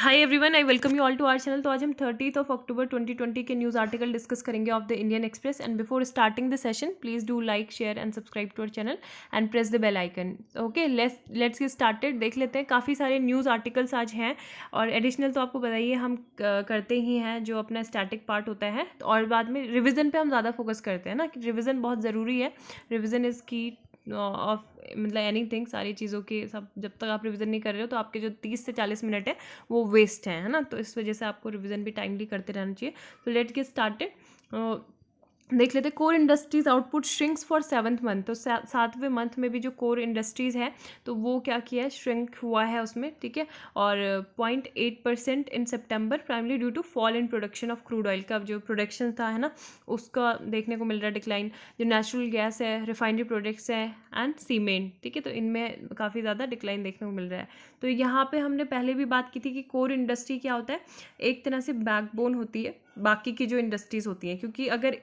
Hi everyone, I welcome you all to our channel. तो आज हम 30 अक्टूबर 2020 के न्यूज़ आर्टिकल डिस्कस करेंगे of the Indian Express. And before starting the session please do like, share and subscribe to our channel and press the bell icon. Okay, let's get started. देख लेते हैं, काफ़ी सारे न्यूज़ आर्टिकल्स आज हैं और additional तो आपको बताइए हम करते ही हैं जो अपना स्टैटिक पार्ट होता है, और बाद में रिविज़न पे हम ज़्यादा फोकस करते हैं ना कि रिविज़न बहुत ज़रूरी है। रिविज़न इज़ की ऑफ मतलब एनीथिंग, सारी चीज़ों की सब जब तक आप रिवीजन नहीं कर रहे हो तो आपके जो 30 से 40 मिनट है वो वेस्ट है ना। तो इस वजह से आपको रिवीजन भी टाइमली करते रहना चाहिए। तो लेट गेट स्टार्टेड। देख लेते हैं, core industries output shrinks for 7th month. तो 7वें मंथ में भी जो कोर इंडस्ट्रीज़ है तो वो क्या किया है, श्रिंक हुआ है उसमें, ठीक है। और 0.8% in September, primarily due to fall in production of crude oil का जो प्रोडक्शन था है ना, उसका देखने को मिल रहा है डिक्लाइन। जो नेचुरल गैस है, रिफाइनरी प्रोडक्ट्स है एंड सीमेंट, ठीक है, तो इनमें काफ़ी ज़्यादा डिक्लाइन देखने को मिल रहा है। तो यहाँ पे हमने पहले भी बात की थी कि कोर इंडस्ट्री क्या होता है, एक तरह से बैकबोन होती है बाकी की जो इंडस्ट्रीज़ होती हैं, क्योंकि अगर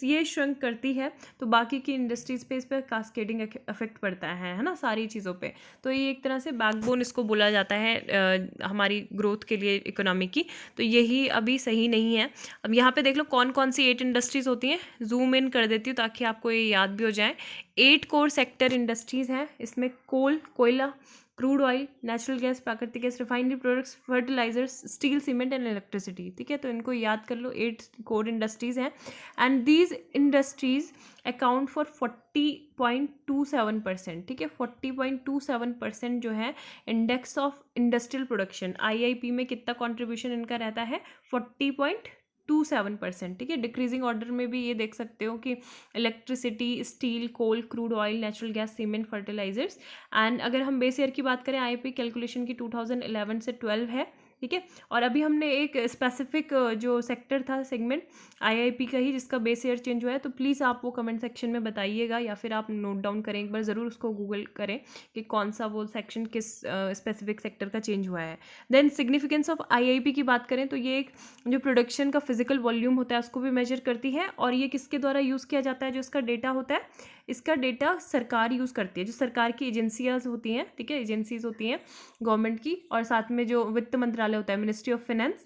ये श्रंक करती है तो बाकी की इंडस्ट्रीज़ पे इस पर कास्केडिंग इफेक्ट पड़ता है ना, सारी चीज़ों पे। तो ये एक तरह से बैकबोन इसको बोला जाता है हमारी ग्रोथ के लिए, इकोनॉमी की। तो यही अभी सही नहीं है। अब यहाँ पे देख लो कौन कौन सी 8 इंडस्ट्रीज़ होती हैं, जूम इन कर देती हूँ ताकि आपको ये याद भी हो जाए। 8 कोर सेक्टर इंडस्ट्रीज़ हैं, इसमें कोयला, क्रूड ऑयल, नेचुरल गैस, प्राकृतिक गैस, refinery products, fertilisers, steel, cement and electricity, ठीक है। तो इनको याद कर लो, 8 कोर इंडस्ट्रीज़ हैं and these industries account for 40.27%, ठीक है। 40.27% जो है index of industrial production, IIP में कितना कॉन्ट्रीब्यूशन इनका रहता है, 40.27%, ठीक है। डिक्रीजिंग ऑर्डर में भी ये देख सकते हो कि electricity, steel, coal, crude oil, natural gas, cement, fertilisers. And अगर हम बेस ईयर की बात करें, IIP कैलकुलेशन की 2011 से 12 है, ठीक है। और अभी हमने एक स्पेसिफिक जो सेक्टर था, सेगमेंट IIP का ही, जिसका बेस ईयर चेंज हुआ है, तो प्लीज़ आप वो कमेंट सेक्शन में बताइएगा या फिर आप नोट डाउन करें, एक बार ज़रूर उसको गूगल करें कि कौन सा वो सेक्शन किस स्पेसिफिक सेक्टर का चेंज हुआ है। देन सिग्निफिकेंस ऑफ IIP की बात करें तो ये एक जो प्रोडक्शन का फिजिकल वॉल्यूम होता है उसको भी मेजर करती है, और ये किसके द्वारा यूज़ किया जाता है, जो इसका डेटा होता है, इसका डेटा सरकार यूज़ करती है, जो सरकार की एजेंसियाँ होती हैं, ठीक है, एजेंसीज होती हैं गवर्नमेंट की, और साथ में जो वित्त मंत्रालय होता है, ministry of finance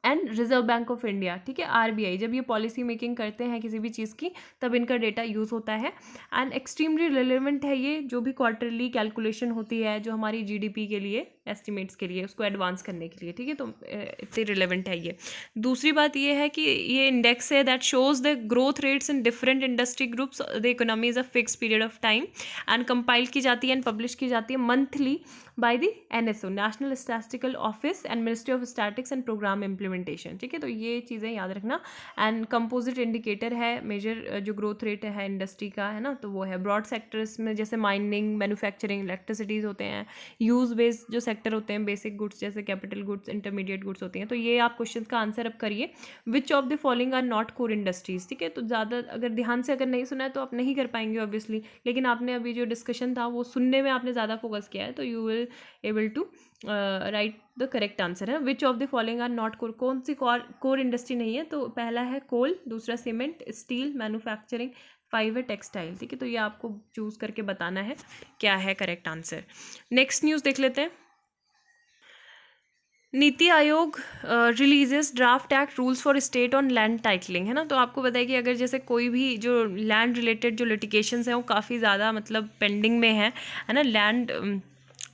and reserve Bank of India, ठीक है, RBI, जब ये पॉलिसी मेकिंग करते हैं किसी भी चीज़ की तब इनका डेटा यूज़ होता है। एंड एक्सट्रीमली रिलेवेंट है ये, जो भी क्वार्टरली कैलकुलेशन होती है जो हमारी GDP के लिए, एस्टिमेट्स के लिए, उसको एडवांस करने के लिए, ठीक है। तो इतनी रिलेवेंट है ये। दूसरी बात ये है कि ये इंडेक्स है that shows the growth rates in different industry groups, the economy is a fix period of time and compile की जाती है एंड पब्लिश की जाती है monthly by the NSO, national statistical office and ministry of statics and programme implementation, ठीक है। तो ये चीज़ें याद रखना। एंड कंपोजिट इंडिकेटर है, मेजर जो ग्रोथ रेट है इंडस्ट्री का, है ना, तो वो है ब्रॉड सेक्टर्स में, जैसे माइनिंग, मैन्युफैक्चरिंग, इलेक्ट्रिसिटीज़ होते हैं। यूज बेस्ड जो सेक्टर होते हैं, बेसिक गुड्स जैसे कैपिटल गुड्स, इंटरमीडिएट गुड्स होती हैं। तो ये आप क्वेश्चन का आंसर अब करिए, which of the following are not core industries, ठीक है। तो ज़्यादा अगर ध्यान से अगर नहीं सुना है तो आप नहीं कर पाएंगे ऑब्वियसली, लेकिन आपने अभी जो डिस्कशन था वो सुनने में आपने ज़्यादा फोकस किया है, तो you will able to write the correct answer है। Which of the following are not core, कौन सी कोर इंडस्ट्री नहीं है, तो पहला है कोल, दूसरा सीमेंट, स्टील, मैन्युफैक्चरिंग, 5 है टेक्सटाइल, ठीक है। तो ये आपको चूज़ करके बताना है क्या है करेक्ट आंसर। नेक्स्ट न्यूज़ देख लेते हैं। NITI Aayog releases draft act rules for state on land titling, है ना। तो आपको बताया कि अगर जैसे कोई भी जो लैंड रिलेटेड जो लिटिगेशंस हैं वो काफ़ी ज़्यादा मतलब पेंडिंग में है ना, लैंड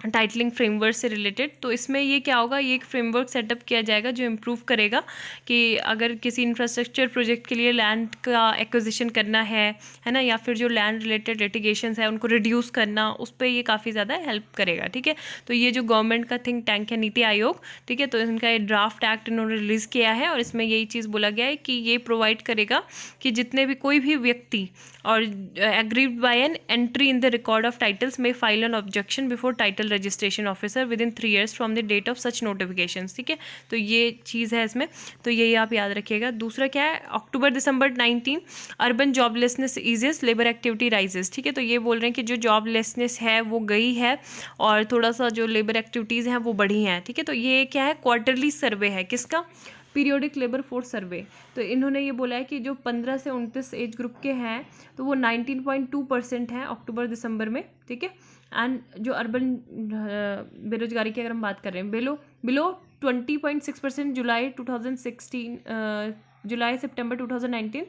टाइटलिंग फ्रेमवर्क से रिलेटेड, तो इसमें ये क्या होगा, ये एक फ्रेमवर्क सेटअप किया जाएगा जो इम्प्रूव करेगा कि अगर किसी इंफ्रास्ट्रक्चर प्रोजेक्ट के लिए लैंड का एक्विजिशन करना है ना, या फिर जो लैंड रिलेटेड लिटिगेशंस है उनको रिड्यूस करना, उस पर ये काफ़ी ज़्यादा हेल्प करेगा, ठीक है। तो ये जो गवर्नमेंट का थिंक टैंक है नीति आयोग, ठीक है, तो इनका ये ड्राफ्ट एक्ट इन्होंने रिलीज़ किया है और इसमें यही चीज़ बोला गया है कि ये प्रोवाइड करेगा कि जितने भी कोई भी व्यक्ति और aggrieved by an entry in the record of titles में file an objection before title registration officer within 3 years from the date of such notification, ठीक है। तो ये चीज़ है इसमें, तो यही आप याद रखिएगा। दूसरा क्या है, October December 19 urban joblessness eases, labour activity rises, ठीक है। तो ये बोल रहे हैं कि जो जॉबलेसनेस है वो गई है और थोड़ा सा जो लेबर एक्टिविटीज़ हैं वो बढ़ी हैं, ठीक है। तो ये क्या है, क्वार्टरली सर्वे है, किसका, पीरियोडिक लेबर फोर्स सर्वे। तो इन्होंने ये बोला है कि जो 15 से 29 एज ग्रुप के हैं तो वो 19.2% हैं अक्टूबर दिसंबर में, ठीक है। एंड जो अर्बन बेरोजगारी की अगर हम बात कर रहे हैं, below 20.6% July 2016 July September 2019.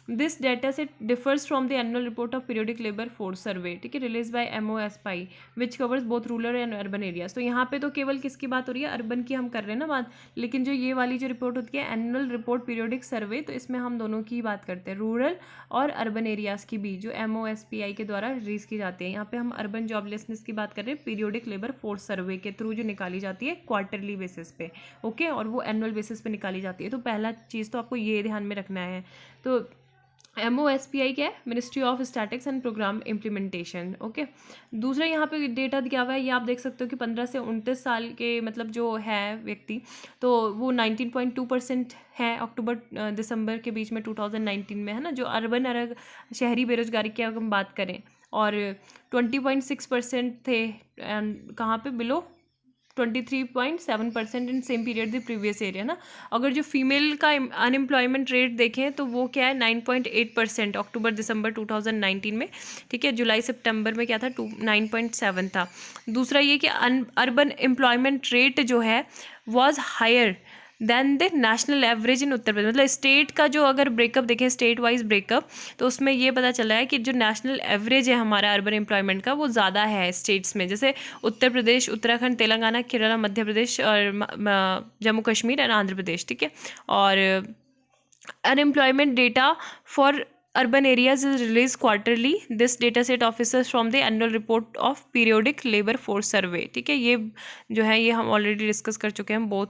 This data set differs from the annual report of periodic labour force survey, ठीक है, release bye MoSPI which covers both rural and urban areas. तो यहाँ पे तो केवल किसकी बात हो रही है, अर्बन की हम कर रहे हैं ना बात, लेकिन जो ये वाली जो रिपोर्ट होती है एनुअल रिपोर्ट पीरियोडिक सर्वे, तो इसमें हम दोनों की बात करते हैं, रूरल और अर्बन एरियाज की भी, जो MoSPI के द्वारा रिलीज की जाती है. यहाँ पे हम अर्बन जॉबलेसनेस की बात कर रहे हैं पीरियोडिक लेबर फोर्स सर्वे के थ्रू, जो निकाली जाती है क्वार्टरली बेसिस पे, ओके, और वो एनुअल बेसिस पे निकाली जाती है. तो पहला चीज़ तो आपको ये ध्यान में रखना है. तो MoSPI क्या है, ministry of statics and programme implementation, okay. दूसरा यहाँ पे डेटा दिया हुआ है, ये आप देख सकते हो कि 15 से 29 साल के मतलब जो है व्यक्ति, तो वो 19.2% है अक्टूबर दिसंबर के बीच में 2019 में, है ना. जो अर्बन शहरी बेरोजगारी की अगर हम बात करें, और 20.6% थे, एंड कहाँ पे, below 23.7% in same period the previous year ना. अगर जो फीमेल का अनएम्प्लॉयमेंट रेट देखें तो वो क्या है, 9.8% अक्टूबर दिसंबर 2019 में, ठीक है. जुलाई सितंबर में क्या था, 9.7 था. दूसरा ये कि अर्बन एम्प्लॉयमेंट रेट जो है was higher than the national average in Uttar Pradesh. मतलब स्टेट का जो अगर ब्रेकअप देखें, स्टेट वाइज ब्रेकअप, तो उसमें ये पता चला है कि जो नेशनल एवरेज है हमारा अर्बन एम्प्लॉयमेंट का, वो ज़्यादा है स्टेट्स में, जैसे उत्तर प्रदेश, उत्तराखंड, तेलंगाना, केरला, मध्य प्रदेश और जम्मू कश्मीर एंड आंध्र प्रदेश, ठीक है. और unemployment data for urban areas is released quarterly. This data set officers from the annual report of periodic labor force survey, ठीक है. ये जो है ये हम ऑलरेडी डिस्कस कर चुके हैं, बोथ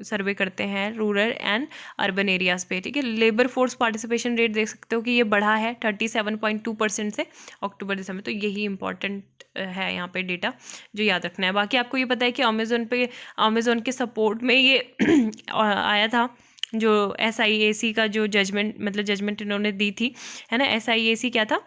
सर्वे करते हैं रूरल एंड अर्बन एरियाज पे, ठीक है. लेबर फोर्स पार्टिसिपेशन रेट देख सकते हो कि ये बढ़ा है 37.2% से अक्टूबर दिसंबर. तो यही इंपॉर्टेंट है यहाँ पे डेटा जो याद रखना है. बाकी आपको ये पता है कि अमेजोन के सपोर्ट में ये आया था, जो SIAC का जो जजमेंट इन्होंने दी थी, है ना. SIAC क्या था,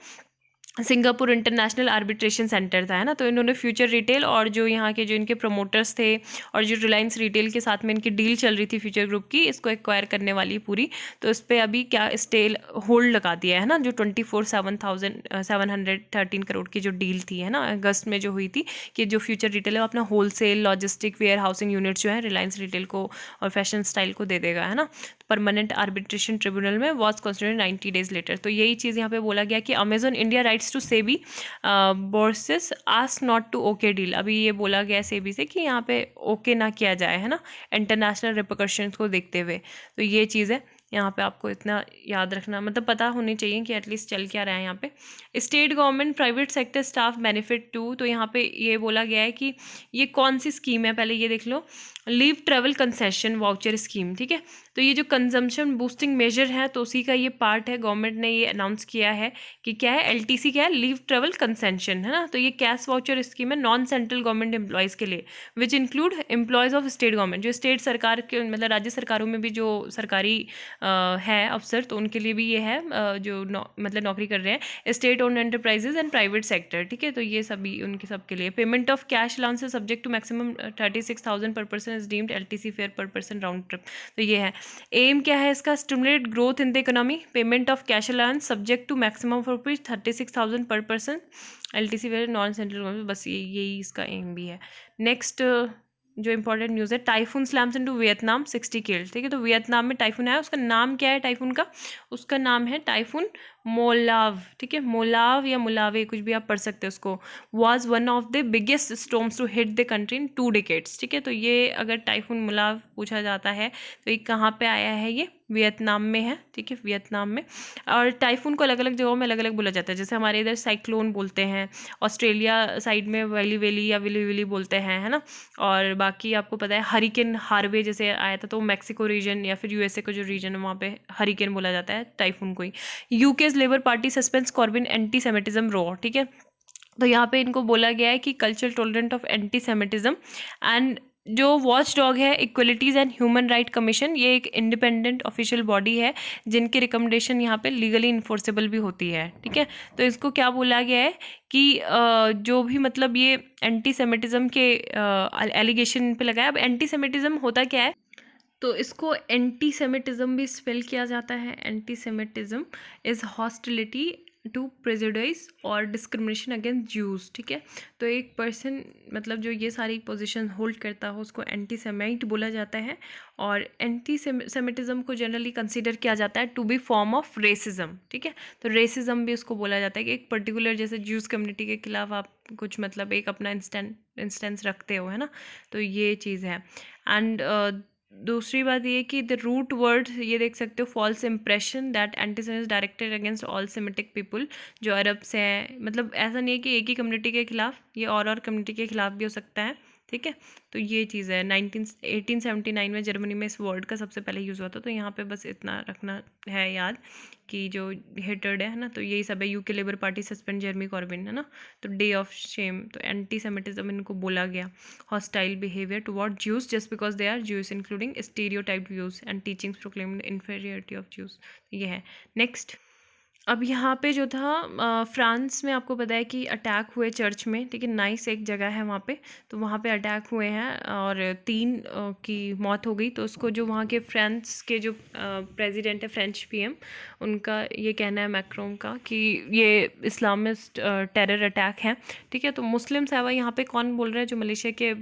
सिंगापुर इंटरनेशनल आर्बिट्रेशन सेंटर था, है ना. तो इन्होंने फ्यूचर रिटेल और जो यहाँ के जो इनके प्रमोटर्स थे और जो रिलायंस रिटेल के साथ में इनकी डील चल रही थी फ्यूचर ग्रुप की, इसको एक्वायर करने वाली पूरी, तो इस पर अभी क्या स्टेल होल्ड लगा दिया है ना. जो 24,713 करोड़ की जो डील थी, है ना, अगस्त में जो हुई थी, कि जो फ्यूचर रिटेल है वो अपना wholesale, logistic, warehousing unit जो है रिलायंस रिटेल को और फैशन स्टाइल को दे देगा, है ना. परमानेंट आर्बिट्रेशन ट्रिब्यूनल में वॉज कॉन्स्टिट्यूटेड 90 डेज लेटर. तो यही चीज़ यहाँ पे बोला गया कि Amazon India writes to SEBI bourses ask not to okay deal. अभी ये बोला गया सेबी से कि यहाँ पे ओके ना किया जाए, है ना, इंटरनेशनल रिपरकशंस को देखते हुए. तो ये चीज़ है, यहाँ पे आपको इतना याद रखना, मतलब पता होनी चाहिए कि एटलीस्ट चल क्या रहा है यहाँ पे. State government private sector staff benefit to, तो यहाँ पे ये बोला गया है कि ये कौन सी स्कीम है, पहले ये देख लो, leave travel concession voucher scheme, ठीक है. तो ये जो कंजम्पशन बूस्टिंग मेजर है, तो उसी का ये पार्ट है. गवर्नमेंट ने ये अनाउंस किया है कि क्या है, LTC क्या है, लीव ट्रेवल कंसेशन, है ना. तो ये कैश वाउचर स्कीम है नॉन सेंट्रल गवर्नमेंट एम्प्लॉयज़ के लिए, which include employees of state government. जो स्टेट सरकार के मतलब राज्य सरकारों में भी जो सरकारी है अफसर, तो उनके लिए भी ये है, जो मतलब नौकरी कर रहे हैं, state owned enterprises and private sector, ठीक है. तो ये सभी उनके सब के लिए. Payment of cash allowance subject to maximum 36,000 per person is deemed LTC fare per person round trip. तो ये है. एम क्या है इसका, stimulate growth in the economy. Payment of cash allowance subject to maximum of rupees 36,000 per person LTC fare non central government. बस यही इसका M भी है. नेक्स्ट जो इंपॉर्टेंट न्यूज़ है, typhoon slams into Vietnam 60 killed, ठीक है. तो वियतनाम में टाइफून है, उसका नाम क्या है टाइफून का, उसका नाम है टाइफून मोलाव, ठीक है. मोलाव या मुलावे, कुछ भी आप पढ़ सकते हो उसको. Was one of the biggest storms to hit the country in 2 decades, ठीक है. तो ये अगर टाइफून मुलाव पूछा जाता है तो ये कहाँ पे आया है, ये वियतनाम में है, ठीक है, वियतनाम में. और टाइफून को अलग अलग जगहों में अलग अलग बोला जाता है. जैसे हमारे इधर साइक्लोन बोलते हैं, ऑस्ट्रेलिया साइड में वैली वेली या विली विली बोलते हैं, है ना. और बाकी आपको पता है हरिकेन हार्वे जैसे आया था, तो मैक्सिको रीजन या फिर USA का जो रीजन है वहाँ पे हरिकेन बोला जाता है टाइफून को ही. UK labour party suspense Corbin anti Semitism raw, ठीक है. तो यहाँ पे इनको बोला गया है कि cultural tolerant of anti Semitism. And जो वॉच डॉग है इक्वलिटीज़ एंड ह्यूमन राइट कमीशन, ये एक इंडिपेंडेंट ऑफिशियल बॉडी है जिनकी रिकमेंडेशन यहाँ पे लीगली इन्फोर्सेबल भी होती है, ठीक है. तो इसको क्या बोला गया है कि जो भी मतलब ये एंटी सेमिटिज्म के एलिगेशन पे लगाया. अब एंटी सेमिटिज्म होता क्या है, तो इसको एंटी सेमिटिज्म भी स्पेल किया जाता है. Anti semitism is hostility to prejudice और डिस्क्रिमिनेशन अगेंस्ट ज्यूज, ठीक है। तो एक पर्सन मतलब जो ये सारी पोजीशन होल्ड करता हो उसको एंटी सेमाइट बोला जाता है, और एंटी सेमिटिज्म को जनरली कंसीडर किया जाता है to be form of racism, ठीक है। तो रेसिज्म भी उसको बोला जाता है कि एक पर्टिकुलर जैसे ज्यूज कम्युनिटी के खिलाफ आप कुछ मतलब एक अपना इंस्टेंस रखते हो, है ना। तो ये चीज़ है। एंड दूसरी बात ये कि द रूट वर्ड ये देख सकते हो, false impression that antisemitism directed against all Semitic people, जो अरब से हैं। मतलब ऐसा नहीं है कि एक ही कम्युनिटी के खिलाफ, ये और कम्युनिटी के खिलाफ भी हो सकता है, ठीक है। तो ये चीज़ है। 1879 में जर्मनी में इस वर्ड का सबसे पहले यूज़ हुआ था। तो यहाँ पे बस इतना रखना है याद कि जो हेटर्ड है ना, तो यही सब है। UK Labour Party suspend Jeremy Corbyn, है ना। तो डे ऑफ शेम, तो एंटी सेमिटिज्म इनको बोला गया। Hostile behaviour toward Jews just because they are Jews, including stereotyped views and teachings proclaimed inferiority of Jews. ये है। नेक्स्ट, अब यहाँ पे जो था फ्रांस में आपको पता है कि अटैक हुए चर्च में, ठीक है। नाइस एक जगह है वहाँ पे, तो वहाँ पे अटैक हुए हैं और 3 की मौत हो गई। तो उसको जो वहाँ के फ्रांस के जो प्रेसिडेंट है, फ्रेंच पीएम, उनका ये कहना है, मैक्रोन का, कि ये इस्लामिस्ट टेरर अटैक है, ठीक है। तो मुस्लिम साहबा यहाँ पे कौन बोल रहे हैं, जो मलेशिया के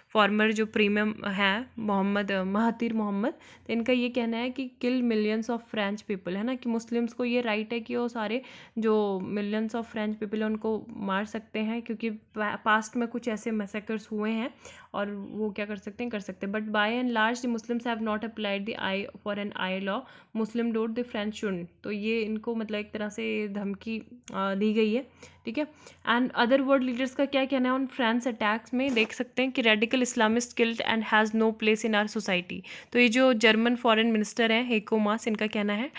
फॉर्मर जो प्रीमियम है मोहम्मद महातिर मोहम्मद, तो इनका ये कहना है कि किल मिलियंस ऑफ फ्रेंच पीपल, है ना, कि मुस्लिम्स को ये राइट है कि वो सारे जो मिलियंस ऑफ फ्रेंच पीपल है उनको मार सकते हैं, क्योंकि पास्ट में कुछ ऐसे मैसेकर्स हुए हैं और वो क्या कर सकते हैं, कर सकते हैं। But by and large the Muslims have not applied the eye for an eye law, Muslim don't the French should. तो ये इनको मतलब एक तरह से धमकी दी गई है, ठीक है। एंड अदर वर्ल्ड लीडर्स का क्या कहना है ऑन फ्रांस अटैक्स में, देख सकते हैं कि radical Islamist killed and has no place in our society. तो ये जो जर्मन फॉरेन मिनिस्टर हैं हेको मास, इनका कहना है।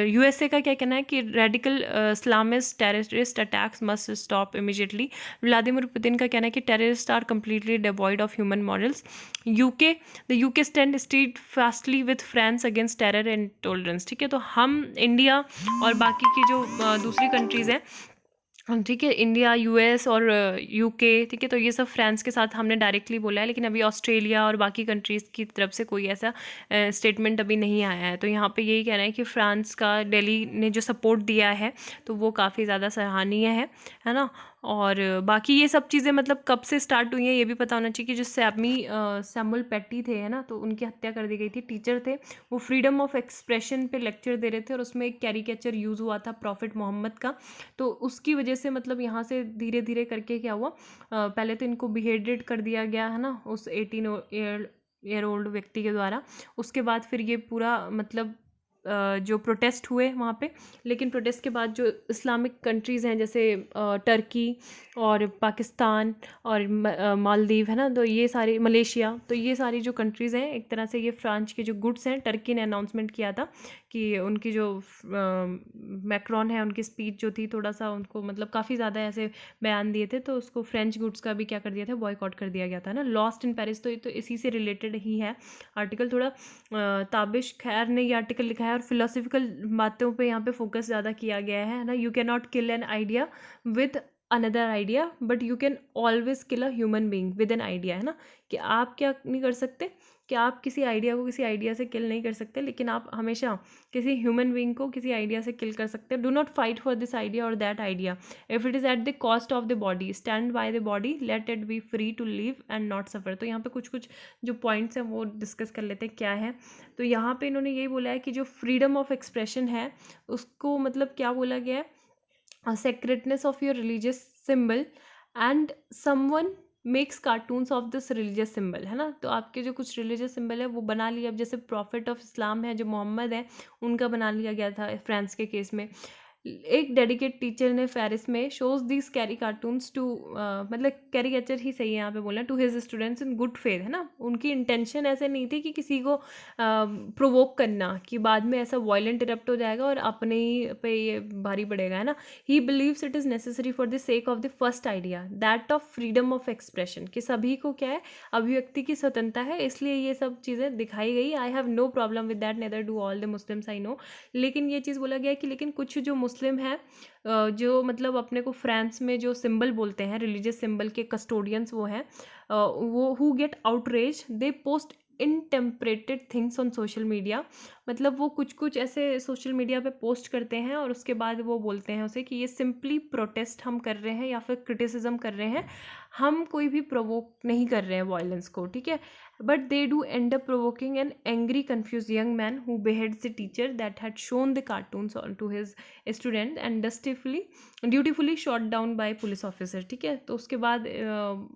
यूएसए का क्या कहना है कि radical Islamist terrorist attacks must stop immediately. Vladimir Putin का कहना है कि terrorist are completely devoid of human morals. The UK stand steadfastly with France against terror and tolerance, ठीक है। तो हम इंडिया और बाकी की जो दूसरी कंट्रीज़ हैं, ठीक है, इंडिया, यूएस और यूके, ठीक है, तो ये सब फ्रांस के साथ हमने डायरेक्टली बोला है, लेकिन अभी ऑस्ट्रेलिया और बाकी कंट्रीज़ की तरफ से कोई ऐसा स्टेटमेंट अभी नहीं आया है। तो यहाँ पे यही कहना है कि फ्रांस का दिल्ली ने जो सपोर्ट दिया है तो वो काफ़ी ज़्यादा सराहनीय है ना। और बाकी ये सब चीज़ें मतलब कब से स्टार्ट हुई हैं ये भी पता होना चाहिए कि जो सैमुअल पैटी थे, है ना, तो उनकी हत्या कर दी गई थी। टीचर थे, वो फ्रीडम ऑफ एक्सप्रेशन पे लेक्चर दे रहे थे और उसमें एक कैरिकेचर यूज़ हुआ था प्रॉफिट मोहम्मद का। तो उसकी वजह से मतलब यहाँ से धीरे धीरे करके क्या हुआ, पहले तो इनको बिहेडेड कर दिया गया, है ना, उस 18 ईयर ओल्ड व्यक्ति के द्वारा। उसके बाद फिर ये पूरा मतलब जो प्रोटेस्ट हुए वहाँ पे, लेकिन प्रोटेस्ट के बाद जो इस्लामिक कंट्रीज़ हैं जैसे टर्की और पाकिस्तान और मालदीव, है ना, तो ये सारी, मलेशिया, तो ये सारी जो कंट्रीज़ हैं एक तरह से ये फ्रांस के जो गुड्स हैं, टर्की ने अनाउंसमेंट किया था कि उनकी जो मैक्रोन है उनकी स्पीच जो थी थोड़ा सा उनको मतलब काफ़ी ज़्यादा ऐसे बयान दिए थे, तो उसको फ्रेंच गुड्स का भी क्या कर दिया था, बॉयकॉट कर दिया गया था ना। लॉस्ट इन पेरिस, तो ये तो इसी से रिलेटेड ही है आर्टिकल। थोड़ा ताबिश खैर ने ये आर्टिकल लिखा है और फिलोसफिकल बातों पे यहाँ पे फोकस ज़्यादा किया गया है ना। You can not kill an idea with another idea but you can always kill a human being with an idea, है ना, कि आप क्या नहीं कर सकते, कि आप किसी आइडिया को किसी आइडिया से किल नहीं कर सकते, लेकिन आप हमेशा किसी ह्यूमन बीइंग को किसी आइडिया से किल कर सकते हैं। Do not fight for this idea और that idea if it is at the cost of the body, stand by the body, let it be free to live and not suffer. तो यहाँ पे कुछ कुछ जो पॉइंट्स हैं वो discuss कर लेते हैं क्या है। तो यहाँ पे इन्होंने यही बोला है कि जो फ्रीडम ऑफ एक्सप्रेशन है उसको मतलब क्या बोला गया है, sacredness of your religious symbol and someone makes cartoons of this religious symbol, है ना। तो आपके जो कुछ रिलीजियस सिंबल है वो बना लिया, अब जैसे प्रॉफिट ऑफ इस्लाम है जो मोहम्मद है उनका बना लिया गया था फ्रांस के केस में। एक डेडिकेट टीचर ने पेरिस में shows these carry cartoons to, मतलब कैरिकेचर ही सही है यहाँ पे बोलना, to his students in good faith, है ना। उनकी इंटेंशन ऐसे नहीं थी कि किसी को प्रोवोक करना कि बाद में ऐसा वायलेंट इरप्ट हो जाएगा और अपने ही पे ये भारी पड़ेगा, है ना। He believes it is necessary for the sake of the first idea that of freedom of expression, कि सभी को क्या है, अभिव्यक्ति की स्वतंत्रता है, इसलिए ये सब चीज़ें दिखाई गई। I have no problem with that, neither do all the Muslims I know. लेकिन ये चीज़ बोला गया कि लेकिन कुछ जो मुस्लिम हैं जो मतलब अपने को फ्रांस में जो सिंबल बोलते हैं, रिलीजियस सिंबल के कस्टोडियंस वो हैं, वो who get outrage they post intemperate things on social media, मतलब वो कुछ कुछ ऐसे सोशल मीडिया पे पोस्ट करते हैं और उसके बाद वो बोलते हैं उसे कि ये सिंपली प्रोटेस्ट हम कर रहे हैं या फिर क्रिटिसिज्म कर रहे हैं, हम कोई भी प्रोवोक नहीं कर रहे हैं वायलेंस को, ठीक है। But they do and up provoking an angry confuse young man who beheads the teacher that had shown the cartoons on to his student and dutifully shot down by police officer, ठीक है। तो उसके बाद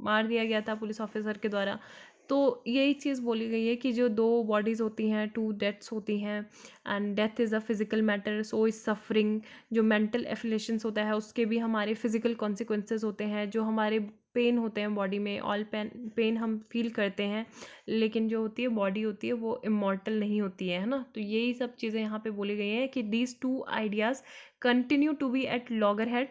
मार दिया गया था police officer के द्वारा। तो यही चीज़ बोली गई है कि जो दो बॉडीज़ होती हैं, टू डेथ्स होती हैं, and death is a physical matter, so is suffering. जो मेंटल एफिलेशंस होता है उसके भी हमारे फिजिकल कॉन्सिक्वेंसेज होते हैं, जो हमारे पेन होते हैं बॉडी में, ऑल पेन हम फील करते हैं, लेकिन जो होती है बॉडी होती है वो इमॉर्टल नहीं होती है ना। तो यही सब चीज़ें यहाँ पे बोली गई हैं कि these two ideas continue to be at loggerheads.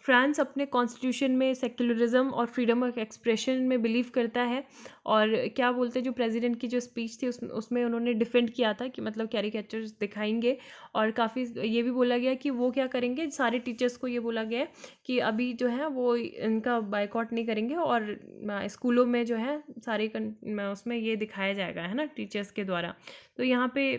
France अपने कॉन्स्टिट्यूशन में सेक्युलरिज्म और फ्रीडम ऑफ एक्सप्रेशन में बिलीव करता है, और क्या बोलते हैं, जो प्रेसिडेंट की जो स्पीच थी उसमें उन्होंने डिफेंड किया था कि मतलब कैरिकेचर्स दिखाएंगे, और काफ़ी ये भी बोला गया कि वो क्या करेंगे, सारे टीचर्स को ये बोला गया है कि अभी जो है वो इनका बायकॉट नहीं करेंगे, और स्कूलों में जो है सारे उसमें ये दिखाया जाएगा, है ना, टीचर्स के द्वारा। तो यहाँ पे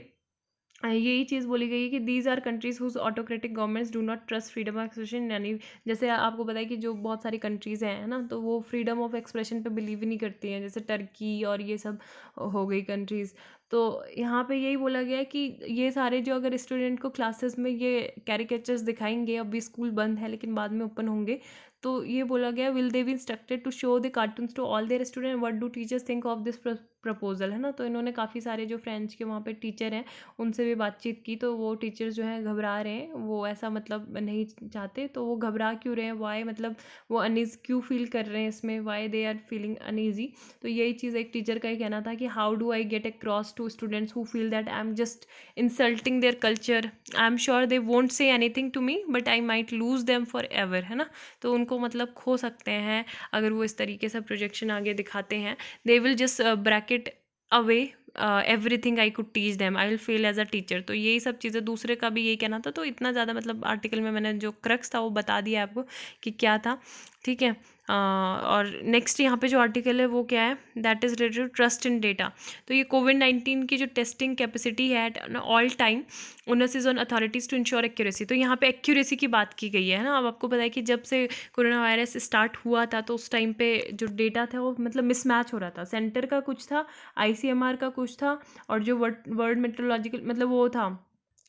यही चीज़ बोली गई है कि these are countries whose autocratic governments do not trust freedom of expression, यानी जैसे आपको पता है कि जो बहुत सारी कंट्रीज़ हैं, है ना, तो वो फ्रीडम ऑफ एक्सप्रेशन पे बिलीव ही नहीं करती हैं, जैसे टर्की और ये सब हो गई कंट्रीज़। तो यहाँ पे यही बोला गया है कि ये सारे जो अगर स्टूडेंट को क्लासेस में ये कैरिकेचर्स दिखाएंगे, अभी स्कूल बंद है लेकिन बाद में ओपन होंगे, तो ये बोला गया will they be instructed to show the cartoons to all their students, what do teachers think of this proposal, है ना। तो इन्होंने काफ़ी सारे जो फ्रेंच के वहाँ पे टीचर हैं उनसे भी बातचीत की, तो वो टीचर्स जो हैं घबरा रहे हैं, वो ऐसा मतलब नहीं चाहते। तो वो घबरा क्यों रहे हैं, वाई, मतलब वो अनईज क्यों फील कर रहे हैं इसमें, why they are feeling uneasy. तो यही चीज़ एक टीचर का ही कहना था कि how do I get across to students who feel that I am just insulting their culture, I am sure they won't say anything to me but I might lose them forever, है ना। तो उनको मतलब खो सकते हैं अगर वो इस तरीके से प्रोजेक्शन आगे दिखाते हैं। They will just bracket away everything I could teach them, I will fail as a teacher. तो यही सब चीज़ें दूसरे का भी यही कहना था। तो इतना ज़्यादा मतलब आर्टिकल में मैंने जो क्रक्स था वो बता दिया आपको कि क्या था, ठीक है। और नेक्स्ट यहाँ पे जो आर्टिकल है वो क्या है, that is related to trust in data. तो ये कोविड-19 की जो टेस्टिंग कैपेसिटी है at all time onus is on authorities to ensure accuracy. तो यहाँ पे एक्यूरेसी की बात की गई है ना। अब आपको पता है कि जब से कोरोना वायरस स्टार्ट हुआ था तो उस टाइम पे जो डेटा था वो मतलब मिसमैच हो रहा था, सेंटर का कुछ था, ICMR का कुछ था, और जो वर्ल्ड मेट्रोलॉजिकल मतलब वो था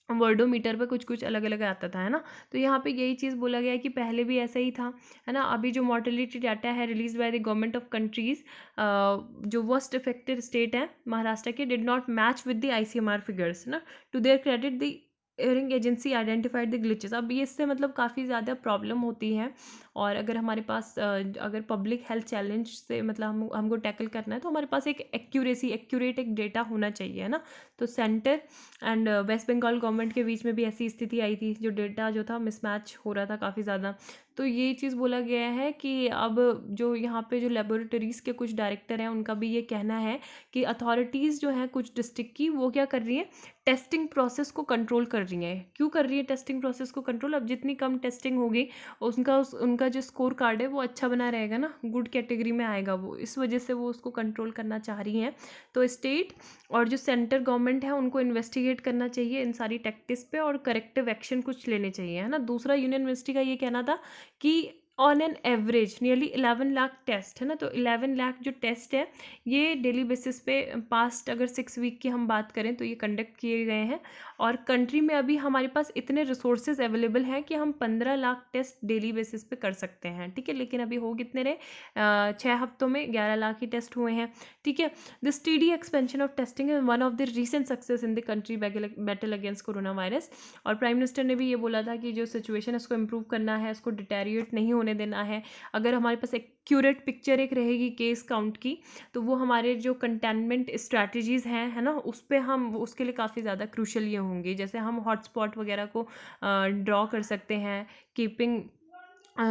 वर्डोमीटर पे कुछ कुछ अलग अलग आता था, है ना। तो यहाँ पे यही चीज़ बोला गया है कि पहले भी ऐसा ही था, है ना। अभी जो मॉर्टेलिटी डाटा है release by the government of countries, जो वर्स्ट अफेक्टेड स्टेट है महाराष्ट्र के, did not match with the ICMR figures, है ना। To their credit the erring agency identified the glitches. अब ये इससे मतलब काफ़ी ज़्यादा प्रॉब्लम होती है, और अगर हमारे पास अगर पब्लिक हेल्थ चैलेंज से मतलब हमको टैकल करना है तो हमारे पास एक एक्यूरेट एक डेटा होना चाहिए, है ना। तो centre and West Bengal government के बीच में भी ऐसी स्थिति आई थी, जो डेटा जो था मिसमैच हो रहा था काफ़ी ज़्यादा। तो ये चीज़ बोला गया है कि अब जो यहाँ पे जो लेबोरेटरीज़ के कुछ डायरेक्टर हैं उनका भी ये कहना है कि अथॉरिटीज़ जो हैं कुछ डिस्ट्रिक्ट की, वो क्या कर रही हैं, टेस्टिंग प्रोसेस को कंट्रोल कर रही हैं। क्यों कर रही है टेस्टिंग प्रोसेस को कंट्रोल, अब जितनी कम टेस्टिंग होगी उनका जो स्कोर कार्ड है वो अच्छा बना रहेगा ना, गुड कैटेगरी में आएगा वो, इस वजह से वो उसको कंट्रोल करना चाह रही हैं। तो स्टेट और जो सेंटर गवर्नमेंट है उनको इन्वेस्टिगेट करना चाहिए इन सारी टैक्टिस पे, और करेक्टिव एक्शन कुछ लेने चाहिए, है ना। दूसरा यूनियन मिनिस्ट्री का ये कहना था कि on an average nearly 11 lakh test, है ना। तो 11 लाख जो टेस्ट है ये डेली बेसिस पे पास्ट अगर 6 वीक की हम बात करें तो ये कंडक्ट किए गए हैं, और कंट्री में अभी हमारे पास इतने रिसोर्सेज अवेलेबल हैं कि हम 15 लाख टेस्ट डेली बेसिस पे कर सकते हैं, ठीक है। लेकिन अभी हो कितने रहे, 6 हफ्तों में 11 लाख ही टेस्ट हुए हैं, ठीक है। The steady expansion of testing is one of the recent success in the country battle against corona virus. और प्राइम मिनिस्टर ने भी ये बोला था कि जो सिचुएशन है उसको इम्प्रूव करना है, उसको डिटेरिएट नहीं होने देना है। अगर हमारे पास एक्यूरेट पिक्चर एक रहेगी केस काउंट की, तो वो हमारे जो कंटेनमेंट स्ट्रैटेजीज़ हैं, है ना, उस पर हम उसके लिए काफ़ी ज़्यादा क्रूशल ये होंगी। जैसे हम हॉटस्पॉट वगैरह को ड्रॉ कर सकते हैं, कीपिंग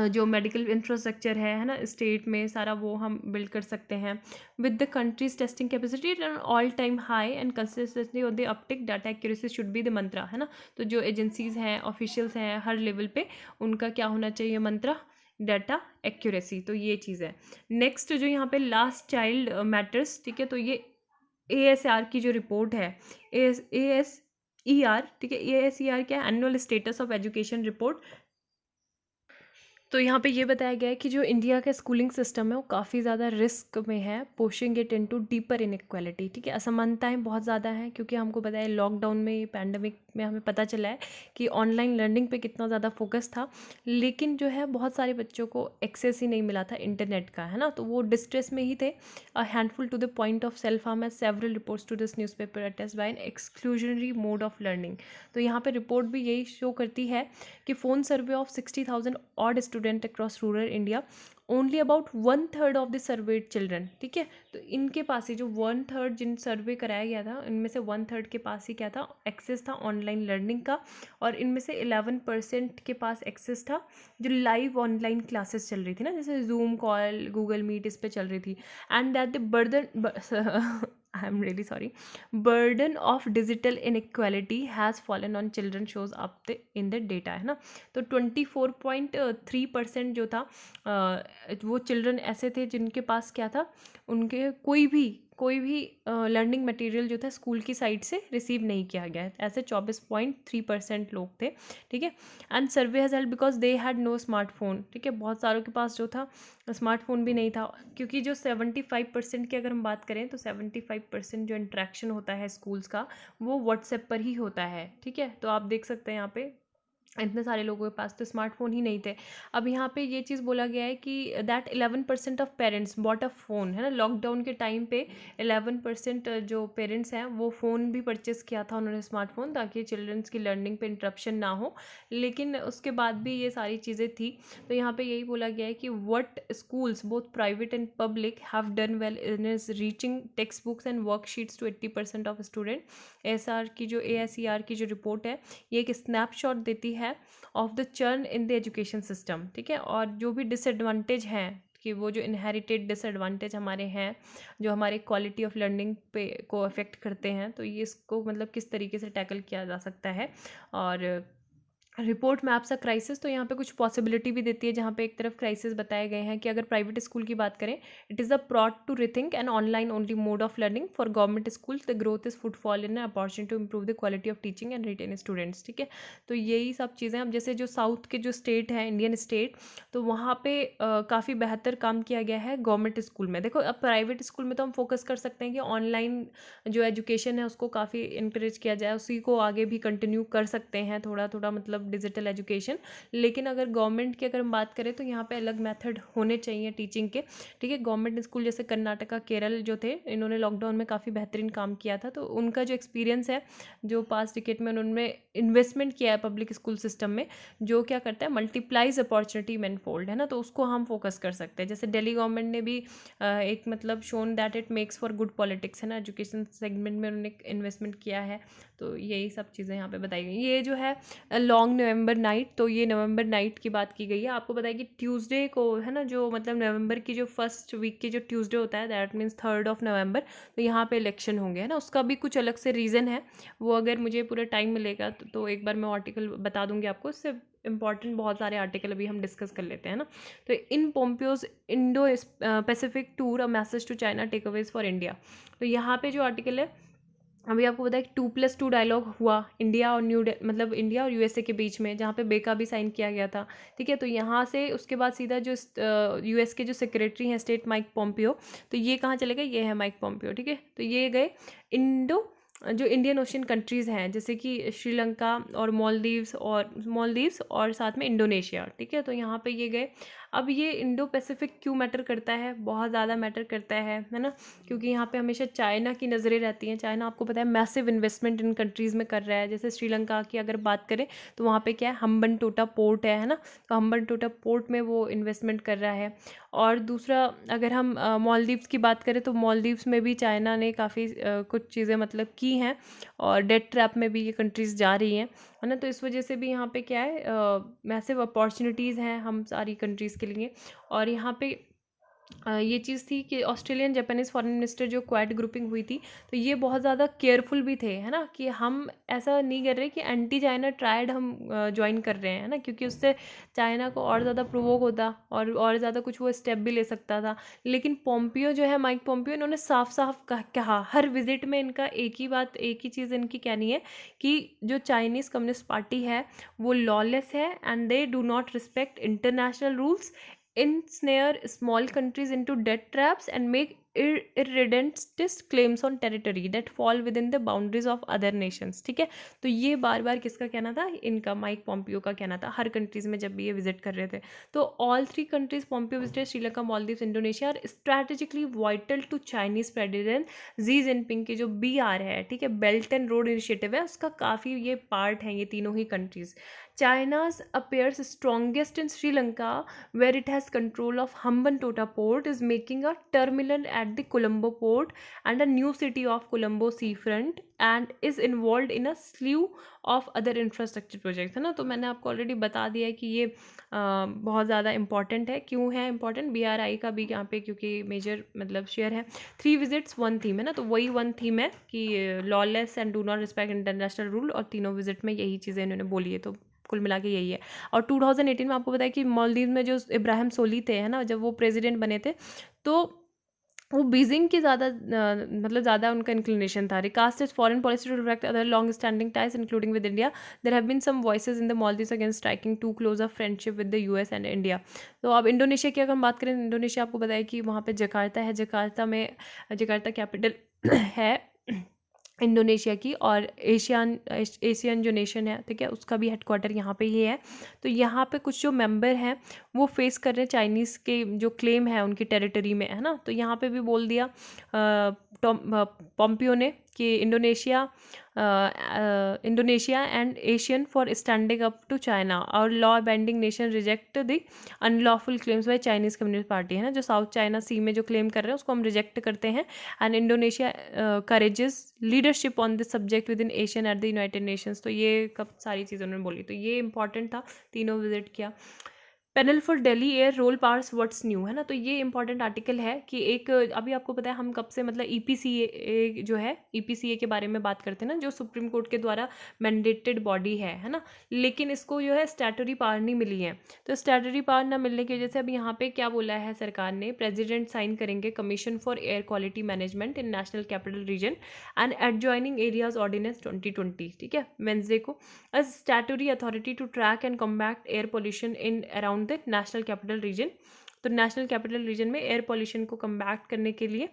जो मेडिकल इंफ्रास्ट्रक्चर है ना, स्टेट में सारा वो हम बिल्ड कर सकते हैं। With the country's testing capacity at all time high and consistently on the uptick, data accuracy should be the mantra, है ना। तो जो एजेंसीज हैं, ऑफिशियल्स हैं हर लेवल पे, उनका क्या होना चाहिए मंत्रा, डाटा एक्यूरेसी। तो ये चीज़ है। नेक्स्ट जो यहाँ पे लास्ट चाइल्ड मैटर्स, ठीक है। तो ये ASR की जो रिपोर्ट है, ASER, ठीक है, ASER क्या है, annual status of education report. तो यहाँ पे ये बताया गया है कि जो इंडिया का स्कूलिंग सिस्टम है वो काफ़ी ज़्यादा रिस्क में है, pushing it into deeper inequality, ठीक है। असमानताएं बहुत ज़्यादा हैं, क्योंकि हमको पता है लॉकडाउन में, पैंडमिक में हमें पता चला है कि ऑनलाइन लर्निंग पे कितना ज़्यादा फोकस था, लेकिन जो है बहुत सारे बच्चों को एक्सेस ही नहीं मिला था इंटरनेट का, है ना, तो वो डिस्ट्रेस में ही थे। A handful to the point of self harm as several reports to this newspaper attest by an exclusionary mode of learning. तो यहाँ पे रिपोर्ट भी यही शो करती है कि phone survey of 60,000 odd student across rural India, only about 1/3 of the served children, ठीक है। तो इनके पास ही जो 1/3 जिन सर्वे कराया गया था, इनमें से 1/3 के पास ही क्या था, एक्सेस था ऑनलाइन लर्निंग का, और इनमें से 11% के पास एक्सेस था जो लाइव ऑनलाइन क्लासेस चल रही थी ना, जैसे जूम कॉल, गूगल मीट, इस पे चल रही थी। And that the burden I am really sorry, burden of digital inequality has fallen on children shows up in the data, है ना। तो 24.3% जो था, वो चिल्ड्रन ऐसे थे जिनके पास क्या था, उनके कोई भी लर्निंग मटेरियल जो था स्कूल की साइड से रिसीव नहीं किया गया है। ऐसे 24.3% लोग थे, ठीक है। And survey has help because they had no smartphone, ठीक है, बहुत सारों के पास जो था स्मार्टफोन भी नहीं था, क्योंकि जो 75% की अगर हम बात करें तो 75% जो इंट्रैक्शन होता है स्कूल्स का वो व्हाट्सएप पर ही होता है, ठीक है। तो आप देख सकते हैं यहाँ पे इतने सारे लोगों के पास तो स्मार्टफोन ही नहीं थे। अब यहाँ पे ये चीज़ बोला गया है कि that 11% of parents bought a phone, है ना, लॉकडाउन के टाइम पे 11% जो पेरेंट्स हैं वो फ़ोन भी परचेज़ किया था उन्होंने, स्मार्टफोन, ताकि चिल्ड्रंस की लर्निंग पे इंटरप्शन ना हो। लेकिन उसके बाद भी ये सारी चीज़ें थी। तो यहाँ पे यही बोला गया है कि what schools both private and public have done well in is reaching text books and worksheets to 80% of student. ASR की जो ASER की जो रिपोर्ट है ये एक स्नैपशॉट देती है of the churn in the education system, ठीक है। और जो भी डिसएडवांटेज हैं, कि वो जो इनहेरिटेड डिसएडवांटेज हमारे हैं, जो हमारे क्वालिटी ऑफ लर्निंग पे को अफेक्ट करते हैं, तो ये इसको मतलब किस तरीके से टैकल किया जा सकता है। और रिपोर्ट मैप्स अ क्राइसिस, तो यहाँ पे कुछ पॉसिबिलिटी भी देती है, जहाँ पे एक तरफ क्राइसिस बताए गए हैं कि अगर प्राइवेट स्कूल की बात करें, it is a prod to rethink an online only mode of learning for government school, the growth is footfall in opportunity to improve the quality of teaching and retain students, ठीक है। तो यही सब चीज़ें, अब जैसे जो साउथ के जो स्टेट हैं, इंडियन स्टेट, तो वहाँ पे काफ़ी बेहतर काम किया गया है गवर्नमेंट स्कूल में। देखो, अब प्राइवेट स्कूल में तो हम फोकस कर सकते हैं कि ऑनलाइन जो एजुकेशन है उसको काफ़ी इंकरेज किया जाए, उसी को आगे भी कंटिन्यू कर सकते हैं थोड़ा थोड़ा, मतलब डिजिटल एजुकेशन। लेकिन अगर गवर्नमेंट की अगर हम बात करें तो यहाँ पे अलग मेथड होने चाहिए टीचिंग के, ठीक है। गवर्नमेंट स्कूल जैसे कर्नाटका, केरल जो थे, इन्होंने लॉकडाउन में काफ़ी बेहतरीन काम किया था, तो उनका जो एक्सपीरियंस है, जो पास्ट डिकेड में उन्होंने इन्वेस्टमेंट किया है पब्लिक स्कूल सिस्टम में, जो क्या करता है, मल्टीप्लाइज अपॉर्चुनिटी मैनफोल्ड, है ना, तो उसको हम फोकस कर सकते हैं। जैसे दिल्ली गवर्नमेंट ने भी एक मतलब shown that it makes for good politics, है ना, एजुकेशन सेगमेंट में उन्होंने इन्वेस्टमेंट किया है। तो यही सब चीज़ें यहाँ पे बताई गई। ये जो है लॉन्ग नवंबर नाइट, तो ये नवंबर नाइट की बात की गई है। आपको बताया कि ट्यूसडे को, है ना, जो मतलब नवंबर की जो फर्स्ट वीक की जो ट्यूसडे होता है, that means 3rd of November, तो यहाँ पे इलेक्शन होंगे, है ना। उसका भी कुछ अलग से रीज़न है, वो अगर मुझे पूरा टाइम मिलेगा तो एक बार मैं आर्टिकल बता दूंगी आपको। इससे इंपॉर्टेंट बहुत सारे आर्टिकल अभी हम डिस्कस कर लेते हैं ना। तो in Pompeo's Indo Pacific tour, a message to China, takeaways for India, तो यहाँ पे जो आर्टिकल है, अभी आपको पता है कि 2+2 डायलॉग हुआ इंडिया और मतलब इंडिया और यूएसए के बीच में, जहाँ पे बेका भी साइन किया गया था, ठीक है। तो यहाँ से उसके बाद सीधा जो यूएस के जो सेक्रेटरी हैं स्टेट, माइक पॉम्पियो, तो ये कहाँ चले गए, ये है माइक पॉम्पियो, ठीक है। तो ये गए जो इंडियन ओशियन कंट्रीज़ हैं, जैसे कि श्रीलंका और मालदीव्स और साथ में इंडोनेशिया, ठीक है। तो यहाँ पे ये गए। अब ये इंडो पैसिफिक क्यों मैटर करता है, बहुत ज़्यादा मैटर करता है ना, क्योंकि यहाँ पे हमेशा चाइना की नज़रें रहती हैं। चाइना आपको पता है मैसिव इन्वेस्टमेंट इन कंट्रीज़ में कर रहा है। जैसे श्रीलंका की अगर बात करें तो वहाँ पे क्या है, हम्बनटोटा पोर्ट है ना, तो हम्बनटोटा पोर्ट में वो इन्वेस्टमेंट कर रहा है। और दूसरा, अगर हम मालदीव्स की बात करें तो मालदीव्स में भी चाइना ने काफ़ी कुछ चीज़ें मतलब की हैं, और डेट ट्रैप में भी ये कंट्रीज़ जा रही हैं, है ना। तो इस वजह से भी यहाँ पे क्या है, मैसिव अपॉर्चुनिटीज़ हैं हम सारी कंट्रीज़ के लिए। और यहाँ पे ये चीज़ थी कि ऑस्ट्रेलियन जापानीज़ फॉरेन मिनिस्टर जो क्वाड ग्रुपिंग हुई थी, तो ये बहुत ज़्यादा केयरफुल भी थे, है ना, कि हम ऐसा नहीं कर रहे कि एंटी चाइना ट्रायड हम ज्वाइन कर रहे हैं, है ना, क्योंकि उससे चाइना को और ज़्यादा प्रोवोक होता और ज़्यादा कुछ वो स्टेप भी ले सकता था। लेकिन पोम्पियो जो है, माइक पोम्पियो, इन्होंने साफ साफ कहा हर विजिट में, इनका एक ही बात, एक ही चीज़ इनकी कहनी है कि जो चाइनीज़ कम्युनिस्ट पार्टी है वो लॉलेस है and they do not respect international rules, ensnare small countries into debt traps and make irredentist claims on territory that fall within the boundaries of other nations। ठीक है, तो ये बार बार किसका कहना था? इनका, माइक पॉम्पियो का कहना था, हर कंट्रीज में जब भी ये विजिट कर रहे थे। तो all three countries Pompeo visited, Sri Lanka, Maldives, Indonesia, are strategically vital to Chinese president Xi Jinping की जो BR है, ठीक है, बेल्ट एंड रोड इनिशिएटिव है, उसका काफ़ी ये पार्ट है, ये तीनों ही countries. China's appears strongest in Sri Lanka, where it has control of Hambantota port, is making a terminal at the Colombo port and a new city of Colombo seafront, and is involved in a slew of other infrastructure projects, है ना। तो मैंने आपको already बता दिया है कि ये बहुत ज़्यादा इंपॉर्टेंट है। क्यों है इंपॉर्टेंट? BRI का भी यहाँ पे क्योंकि मेजर मतलब शेयर है। 3 विजिट्स 1 थीम, है ना, तो वही 1 थीम है कि lawless and do not respect international rule, और तीनों विजिट में यही चीज़ें इन्होंने बोली है, तो कुल मिला के यही है। और 2018 में आपको पता है कि मालदीव में जो इब्राहिम सोली थे, है ना, जब वो प्रेसिडेंट बने थे, तो वो बीजिंग की ज़्यादा मतलब ज़्यादा उनका इंक्लिनेशन था। Recast is foreign policy to reflect other long standing ties including with India. There have been some voices in the Maldives against striking too close a friendship with the US and India. तो अब Indonesia की अगर हम बात करें, Indonesia आपको पता है कि वहाँ पे जकार्ता है, जकार्ता कैपिटल है इंडोनेशिया की, और एशियन जो नेशन है, ठीक है, उसका भी हेडक्वार्टर यहाँ पे ही है। तो यहाँ पे कुछ जो मेंबर हैं वो फेस कर रहे हैं चाइनीज़ के जो क्लेम है उनकी टेरिटरी में, है ना। तो यहाँ पे भी बोल दिया पॉम्पियो ने कि Indonesia and ASEAN for standing up to China और law bending nation reject the unlawful claims by Chinese Communist Party, है ना, जो साउथ चाइना सी में जो क्लेम कर रहे हैं उसको हम रिजेक्ट करते हैं। And Indonesia courages leadership on this subject with in Asian at the United Nations. तो ये कब सारी चीज़ उन्होंने बोली, तो ये इंपॉर्टेंट था, तीनों विजिट किया। Panel for Delhi air role powers what's new, है ना, तो ये इंपॉर्टेंट आर्टिकल है कि एक अभी आपको पता है हम कब से मतलब EPCA जो है, EPCA के बारे में बात करते हैं ना, जो सुप्रीम कोर्ट के द्वारा मैंडेटेड बॉडी है ना, लेकिन इसको जो है स्टैटूटरी पावर नहीं मिली है। तो स्टैटूटरी पावर ना मिलने की वजह से अब यहाँ पे क्या बोला है सरकार ने, प्रेसिडेंट साइन करेंगे commission for air quality management in national capital region and adjoining areas ordinance 2020, ठीक है, वेंसडे को, a statutory authority to track and combat air pollution in around the national capital region। तो national capital reason में air pollution को combat करने के लिए,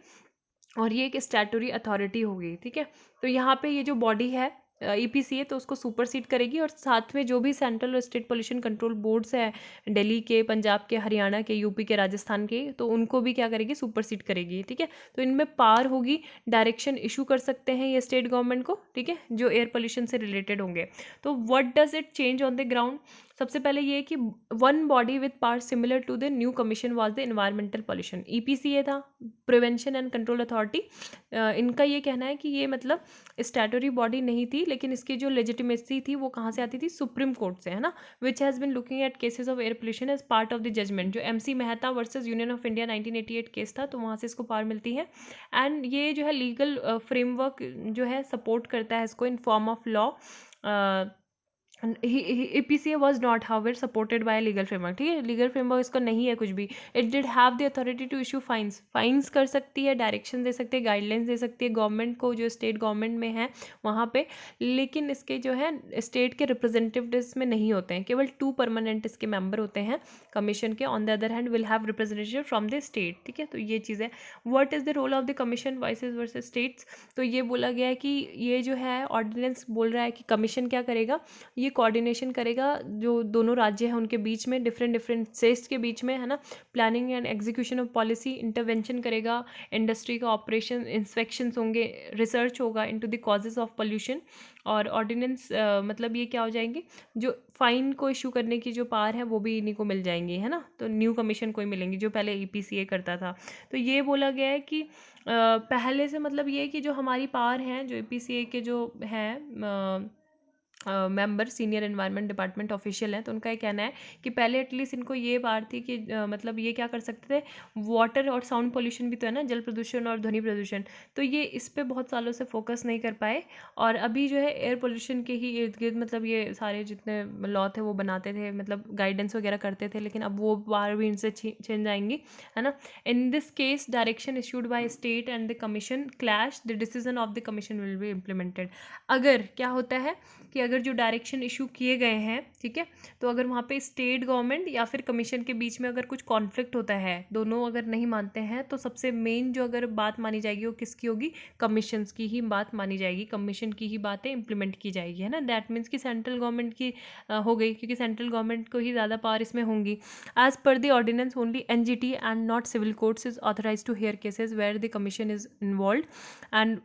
और ये एक स्टैटूटरी अथॉरिटी होगी, ठीक है। तो यहाँ पे ये जो बॉडी है EPCA, तो उसको सुपरसीड करेगी, और साथ में जो भी सेंट्रल और स्टेट पोल्यूशन कंट्रोल बोर्ड्स है दिल्ली के, पंजाब के, हरियाणा के, यूपी के, राजस्थान के, तो उनको भी क्या करेगी, सुपरसीड करेगी, ठीक है। तो इनमें पावर होगी, डायरेक्शन इशू कर सकते हैं ये स्टेट गवर्नमेंट को, ठीक है, जो एयर पोल्यूशन से रिलेटेड होंगे। तो what does it change on the ground? सबसे पहले ये कि one body with power similar to the new commission was the environmental pollution. EPCA था, प्रिवेंशन एंड कंट्रोल अथॉरिटी। इनका ये कहना है कि ये मतलब स्टैटूटरी बॉडी नहीं थी, लेकिन इसकी जो लेजिटिमेसी थी वो कहाँ से आती थी, सुप्रीम कोर्ट से, है ना, which has been looking at cases of air pollution as part of the judgment. जो MC Mehta versus Union of India 1988 case था, तो वहाँ से इसको पावर मिलती है। एंड ये जो है लीगल फ्रेमवर्क जो है सपोर्ट करता है इसको in form of law. EPCA was not however supported by a legal framework, ठीक है, लीगल फ्रेमवर्क इसका नहीं है कुछ भी। It did have the authority to issue fines कर सकती है, डायरेक्शन दे सकती है, गाइडलाइंस दे सकती है गवर्नमेंट को, जो स्टेट गवर्नमेंट में है वहाँ पे, लेकिन इसके जो है स्टेट के रिप्रेजेंटेटिव्स में नहीं होते हैं, केवल 2 परमानेंट इसके मेंबर होते हैं कमीशन के। On the other hand will have representative from the state, ठीक है, तो ये चीज़ है। What is the role of the commission vices versus states? तो ये बोला गया है कि ये जो है ऑर्डिनेंस बोल रहा है कि कमीशन क्या करेगा, ये कोऑर्डिनेशन करेगा जो दोनों राज्य हैं उनके बीच में, डिफरेंट स्टेट्स के बीच में, है ना, planning and execution of policy, intervention करेगा, इंडस्ट्री का ऑपरेशन, इंस्पेक्शंस होंगे, रिसर्च होगा into the causes of pollution. और ऑर्डिनेंस मतलब ये क्या हो जाएंगे, जो फाइन को इशू करने की जो पावर है वो भी इन्हीं को मिल जाएंगी, है ना, तो न्यू कमीशन को ही मिलेंगी, जो पहले EPCA करता था। तो ये बोला गया है कि पहले से मतलब ये कि जो हमारी पावर हैं, जो EPCA के जो हैं member senior environment department official हैं, तो उनका ये कहना है कि पहले एटलीस्ट इनको ये बात थी कि मतलब ये क्या कर सकते थे, वाटर और साउंड पोल्यूशन भी तो है ना, जल प्रदूषण और ध्वनि प्रदूषण, तो ये इस पे बहुत सालों से फोकस नहीं कर पाए। और अभी जो है एयर पोल्यूशन के ही इर्द गिर्द मतलब ये सारे जितने लॉ थे वो बनाते थे, मतलब गाइडेंस वगैरह करते थे, लेकिन अब वो बार भी इनसे छिन जाएंगी, है ना। In this case direction issued by state and the commission clash, the decision of the commission will be implemented. अगर क्या होता है कि अगर जो डायरेक्शन इशू किए गए हैं, ठीक है, तो अगर वहाँ पे स्टेट गवर्नमेंट या फिर कमीशन के बीच में अगर कुछ कॉन्फ्लिक्ट होता है, दोनों अगर नहीं मानते हैं, तो सबसे मेन जो अगर बात मानी जाएगी वो किसकी होगी, कमीशंस की ही बात मानी जाएगी, कमीशन की ही बातें इंप्लीमेंट की जाएगी, है ना। दैट मीन्स कि सेंट्रल गवर्नमेंट की हो गई, क्योंकि सेंट्रल गवर्नमेंट को ही ज़्यादा पावर इसमें होंगी। As per the ordinance only NGT and not civil courts is authorise to hear cases where the commission is involve. एंड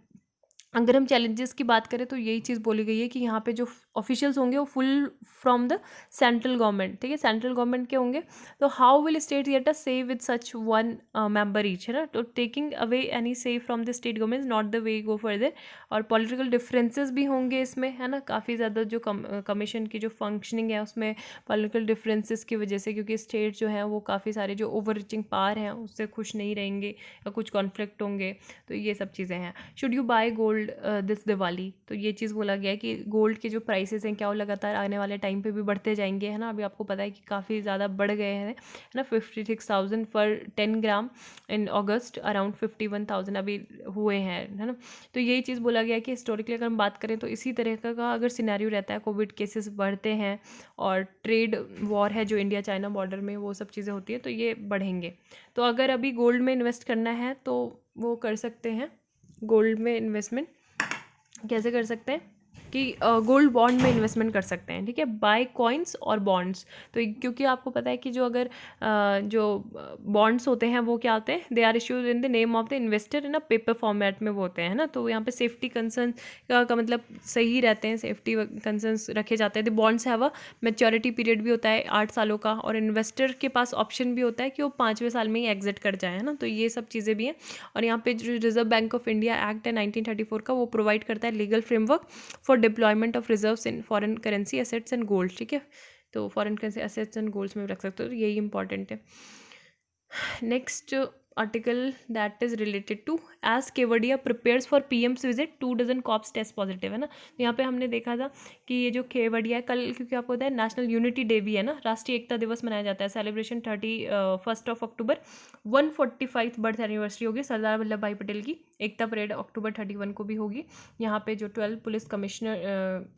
अगर हम चैलेंजेस की बात करें तो यही चीज़ बोली गई है कि यहाँ पे जो ऑफिशियल्स होंगे वो full from the central government, ठीक है, सेंट्रल गवर्नमेंट के होंगे। तो how will state get a say with such one member each, है ना। तो taking away any say from the state government not the way go further. और political differences भी होंगे इसमें, है ना, काफ़ी ज़्यादा जो कमीशन की जो फंक्शनिंग है उसमें पॉलिटिकल डिफरेंसेस की वजह से, क्योंकि स्टेट जो है वो काफ़ी सारे जो ओवर रीचिंग पावर हैं उससे खुश नहीं रहेंगे या कुछ कॉन्फ्लिक्ट होंगे, तो ये सब चीज़ें हैं। Should you buy gold this Diwali, तो ये चीज़ बोला गया है कि गोल्ड के जो प्राइसेस हैं क्या वो लगातार आने वाले टाइम पे भी बढ़ते जाएंगे, है ना। अभी आपको पता है कि काफ़ी ज़्यादा बढ़ गए हैं, है ना, 56,000 for 10 gram in August, around 51,000 अभी हुए हैं, है ना। तो यही चीज़ बोला गया है कि हिस्टोरिकली अगर हम बात करें तो इसी तरह का अगर सिनेरियो रहता है, कोविड केसेस बढ़ते हैं और ट्रेड वॉर है जो इंडिया चाइना बॉर्डर में, वो सब चीज़ें होती है, तो ये बढ़ेंगे। तो अगर अभी गोल्ड में इन्वेस्ट करना है तो वो कर सकते हैं, गोल्ड में इन्वेस्टमेंट कैसे कर सकते हैं कि गोल्ड बॉन्ड में इन्वेस्टमेंट कर सकते हैं, ठीक है, बाय कॉइन्स और बॉन्ड्स। तो क्योंकि आपको पता है कि जो अगर जो बॉन्ड्स होते हैं वो क्या होते हैं, they are issued in the name of the investor in a paper format में वो होते हैं ना। तो यहाँ पे सेफ्टी कंसर्न का मतलब सही रहते हैं, सेफ्टी कंसर्न्स रखे जाते हैं। The bonds have a maturity period भी होता है 8 सालों का, और इन्वेस्टर के पास ऑप्शन भी होता है कि वो 5वें साल में ही एग्जिट कर जाए, है ना। तो ये सब चीज़ें भी हैं। और यहाँ पे जो Reserve Bank of India Act है 1934 का, वो प्रोवाइड करता है legal framework for deployment of reserves in foreign currency assets and gold, ठीक है। तो foreign currency assets and golds में भी रख सकते हो, तो यही इंपॉर्टेंट है। Next article that is related to as Kevadia prepares for PM's visit 2 dozen cops test positive, है ना। तो यहाँ पे हमने देखा था कि ये जो केवड़िया है कल, क्योंकि आपको पता है नेशनल यूनिटी डे भी है ना, राष्ट्रीय एकता दिवस मनाया जाता है, सेलिब्रेशन 31 अक्टूबर, 145 बर्थ एनिवर्सरी होगी सरदार वल्लभ भाई पटेल की। एकता परेड अक्टूबर 31 को भी होगी। यहाँ पे जो 12 पुलिस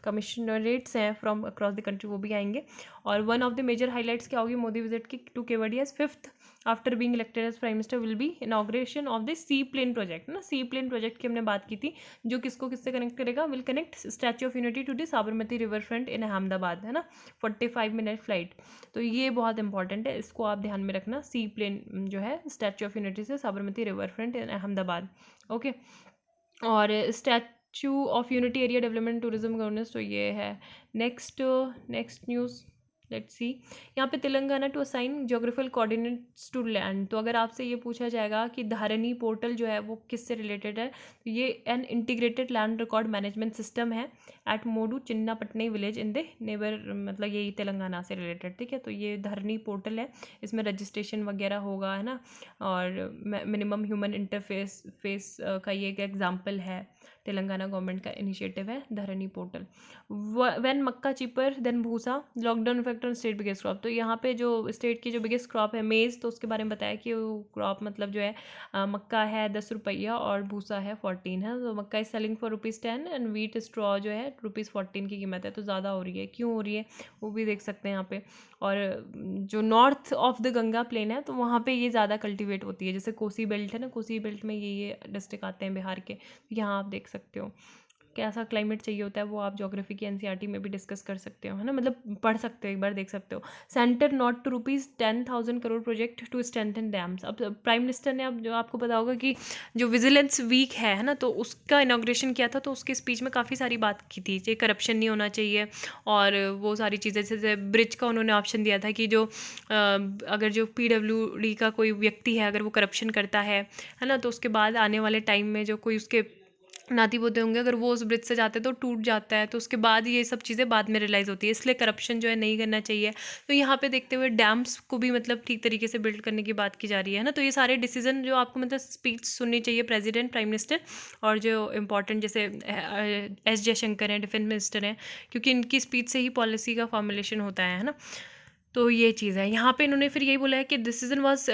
कमिश्नरेट्स हैं फ्रॉम अक्रॉस द कंट्री वो भी आएंगे। और one of the major highlights क्या होगी मोदी विजिट की to Kevadia, 5th after being elected as prime minister will be inauguration of the sea plane project ना। सी प्लेन प्रोजेक्ट की हमने बात की थी, जो किसको किससे कनेक्ट करेगा, will connect Statue of Unity to the Sabarmati river front in Ahmedabad, है ना, 45 मिनट फ्लाइट। तो ये बहुत इंपॉर्टेंट है, इसको आप ध्यान में रखना, सी प्लेन जो है स्टैच्यू ऑफ यूनिटी से Sabarmati river front in Ahmedabad, okay. और Statue of Unity area development tourism governance, तो ये है। Next news let's see. यहाँ पे Telangana to assign geographical coordinates to land, तो अगर आपसे ये पूछा जाएगा कि धारनी पोर्टल जो है वो किससे रिलेटेड है, तो ये an integrated land record management system है एट मोडू चिन्नापटनी विलेज इन द नेबर, मतलब यही तेलंगाना से रिलेटेड, ठीक है। तो ये धरनी पोर्टल है, इसमें रजिस्ट्रेशन वगैरह होगा, है ना, और मिनिमम ह्यूमन इंटरफेस का ये एक एग्जाम्पल है, तेलंगाना गवर्नमेंट का इनिशिएटिव है Dharani portal. When makka cheaper than bhusa, lockdown effect on state biggest crop, तो यहाँ पे जो स्टेट की जो बिगेस्ट क्रॉप है मेज़, तो उसके बारे में बताया कि वो क्रॉप मतलब जो है मक्का है 10 रुपया और भूसा है 14 है। तो makka is selling for ₹10 and wheat straw जो है ₹14 की कीमत है। तो ज़्यादा हो रही है, क्यों हो रही है वो भी देख सकते हैं यहाँ पे। और जो north of the Ganga plain है तो वहाँ पे ये ज़्यादा कल्टीवेट होती है, जैसे कोसी बेल्ट है ना, कोसी बेल्ट में ये डिस्ट्रिक्ट आते हैं बिहार के, तो यहाँ आप देख सकते हो कैसा क्लाइमेट चाहिए होता है, वो आप ज्योग्राफी की एनसीईआरटी में भी डिस्कस कर सकते हो, है ना, मतलब पढ़ सकते हो, एक बार देख सकते हो। Centre nod to ₹10,000 crore project to strengthen dams. अब प्राइम मिनिस्टर ने, अब जो आपको पता होगा कि जो विजिलेंस वीक है ना, तो उसका इनाग्रेशन किया था, तो उसके स्पीच में काफ़ी सारी बात की थी, ये करप्शन नहीं होना चाहिए और वो सारी चीज़ें, जैसे ब्रिज का उन्होंने ऑप्शन दिया था कि जो अगर जो PWD का कोई व्यक्ति है अगर वो करप्शन करता है ना, तो उसके बाद आने वाले टाइम में जो कोई उसके नाती पोते होंगे, अगर वो उस ब्रिज से जाते हैं तो टूट जाता है, तो उसके बाद ये सब चीज़ें बाद में रियलाइज़ होती है, इसलिए करप्शन जो है नहीं करना चाहिए। तो यहाँ पे देखते हुए डैम्स को भी मतलब ठीक तरीके से बिल्ड करने की बात की जा रही है ना। तो ये सारे डिसीजन जो आपको मतलब स्पीच सुननी चाहिए प्रेसिडेंट, प्राइम मिनिस्टर और जो इंपॉर्टेंट जैसे एस जयशंकर हैं, डिफेंस मिनिस्टर हैं, क्योंकि इनकी स्पीच से ही पॉलिसी का फॉर्मुलेशन होता है ना। तो ये चीज़ है। यहाँ पे इन्होंने फिर यही बोला है कि decision was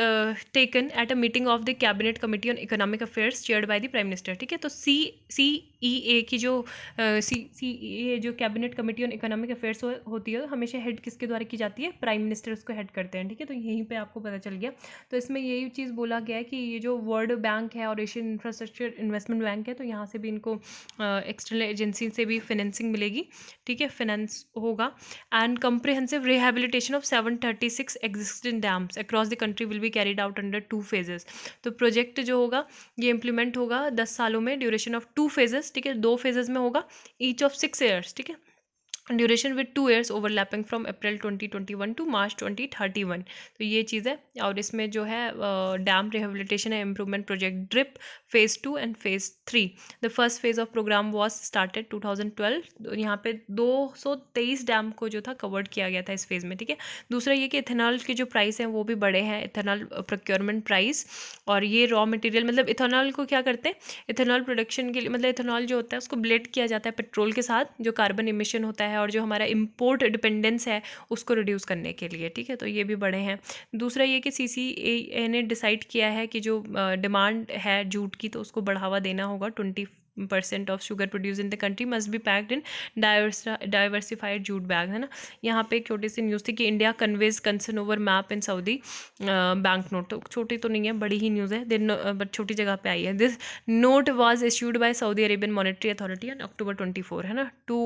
taken at a meeting of the cabinet committee on economic affairs chaired by the prime minister. ठीक है, तो CEA की जो CEA जो cabinet committee on economic affairs होती है, हमेशा हेड किसके द्वारा की जाती है? प्राइम मिनिस्टर उसको हेड करते हैं। ठीक है, तो यहीं पे आपको पता चल गया। तो इसमें यही चीज़ बोला गया है कि ये जो वर्ल्ड बैंक है और एशियन इंफ्रास्ट्रक्चर इन्वेस्टमेंट बैंक है, तो यहाँ से भी इनको एक्सटर्नल एजेंसी से भी फाइनेंसिंग मिलेगी। ठीक है, फाइनेंस होगा। And comprehensive rehabilitation of 736 existing dams across the country will be carried out under 2 phases। तो प्रोजेक्ट जो होगा ये इम्प्लीमेंट होगा 10 सालों में, ड्यूरेशन ऑफ 2 phases। ठीक है, 2 phases में होगा, ईच ऑफ 6 years। ठीक है, duration with 2 years overlapping from April 2021 to March 2031। तो ये चीज़ है। और इसमें जो है डैम रिहेबिलिटेशन है improvement project DRIP phase 2 and phase 3। The first phase of program was started 2012। तो यहाँ पे 223 डैम को जो था कवर्ड किया गया था इस फेज़ में। ठीक है, दूसरा ये कि इथेनॉल के जो प्राइस हैं वो भी बढ़े हैं, इथेनॉल प्रोक्योरमेंट प्राइस। और ये रॉ मटेरियल मतलब इथेनॉल को क्या करते हैं, इथेनॉल प्रोडक्शन के लिए मतलब इथेनॉल जो होता है उसको ब्लेंड किया जाता है पेट्रोल के साथ, जो कार्बन इमिशन होता है और जो हमारा इंपोर्ट डिपेंडेंस है उसको रिड्यूस करने के लिए। ठीक है, तो ये भी बड़े हैं। दूसरा ये कि CCA ने डिसाइड किया है कि जो डिमांड है जूट की, तो उसको बढ़ावा देना होगा। 20% of sugar produce in the country must be packed in diversified jute bag, है ना। यहाँ पे एक छोटी सी न्यूज़ थी कि India conveys concern over map in Saudi bank note. तो छोटी तो नहीं है, बड़ी ही न्यूज़ है, बट छोटी जगह पे आई है। This note was issued by Saudi Arabian Monetary Authority on October 24, है ना, to